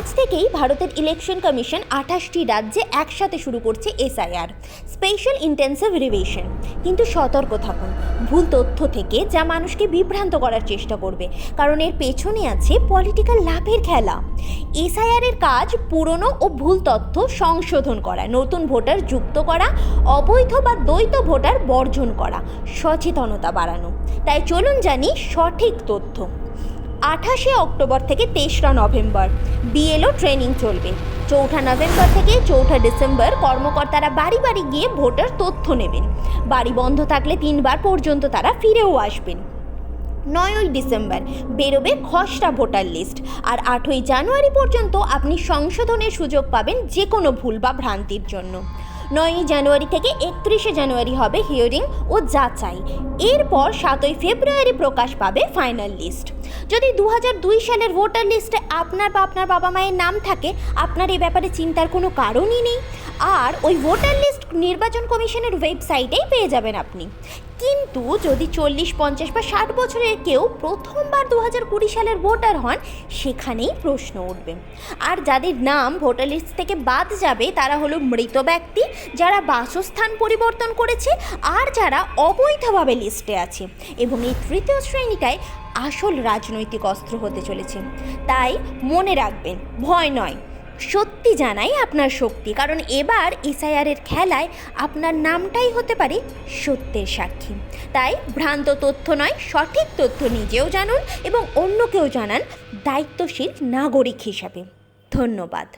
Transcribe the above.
আজ থেকেই ভারতের ইলেকশন কমিশন 28টি রাজ্যে একসাথে শুরু করছে এসআইআর, স্পেশাল ইন্টেন্সিভ রিভিশন। কিন্তু সতর্ক থাকুন ভুল তথ্য থেকে, যা মানুষকে বিভ্রান্ত করার চেষ্টা করবে, কারণ এর পেছনে আছে পলিটিক্যাল লাভের খেলা। এসআইআর এর কাজ পুরনো ও ভুল তথ্য সংশোধন করা, নতুন ভোটার যুক্ত করা, অবৈধ বা দ্বৈত ভোটার বর্জন করা, সচেতনতা বাড়ানো। তাই চলুন জানি সঠিক তথ্য। 28শে অক্টোবর থেকে 23রা নভেম্বর বিএলও ট্রেনিং চলবে। 4ঠা নভেম্বর থেকে 4ঠা ডিসেম্বর কর্মকর্তারা বাড়ি বাড়ি গিয়ে ভোটার তথ্য নেবেন। বাড়ি বন্ধ থাকলে 3 বার পর্যন্ত তারা ফিরেও আসবেন। 9ই ডিসেম্বর বেরোবে খসড়া ভোটার লিস্ট, আর 8ই জানুয়ারি পর্যন্ত আপনি সংশোধনের সুযোগ পাবেন যে কোনো ভুল বা ভ্রান্তির জন্য। 9ই জানুয়ারি থেকে 31শে জানুয়ারি হবে হিয়ারিং ও যাচাই। এরপর 7ই ফেব্রুয়ারি প্রকাশ পাবে ফাইনাল লিস্ট। যদি 2002 সালের ভোটার লিস্টে আপনার বা আপনার বাবা মায়ের নাম থাকে, আপনার এ ব্যাপারে চিন্তার কোনো কারণই নেই। আর ওই ভোটার লিস্ট নির্বাচন কমিশনের ওয়েবসাইটেই পেয়ে যাবেন আপনি। কিন্তু যদি 40, 50 বা 60 বছরের কেউ প্রথমবার 2020 সালের ভোটার হন, সেখানেই প্রশ্ন উঠবে। আর যাদের নাম ভোটার লিস্ট থেকে বাদ যাবে তারা হলো মৃত ব্যক্তি, যারা বাসস্থান পরিবর্তন করেছে, আর যারা অবৈধভাবে লিস্টে আছে। এবং এই তৃতীয় শ্রেণীটাই আসল রাজনৈতিক অস্ত্র হতে চলেছে। তাই মনে রাখবেন, ভয় নয়, সত্যি জানাই আপনার শক্তি। কারণ এবার এসআইআরের খেলায় আপনার নামটাই হতে পারে সত্যের সাক্ষী। তাই ভ্রান্ত তথ্য নয়, সঠিক তথ্য নিজেও জানুন এবং অন্যকেও জানান দায়িত্বশীল নাগরিক হিসাবে। ধন্যবাদ।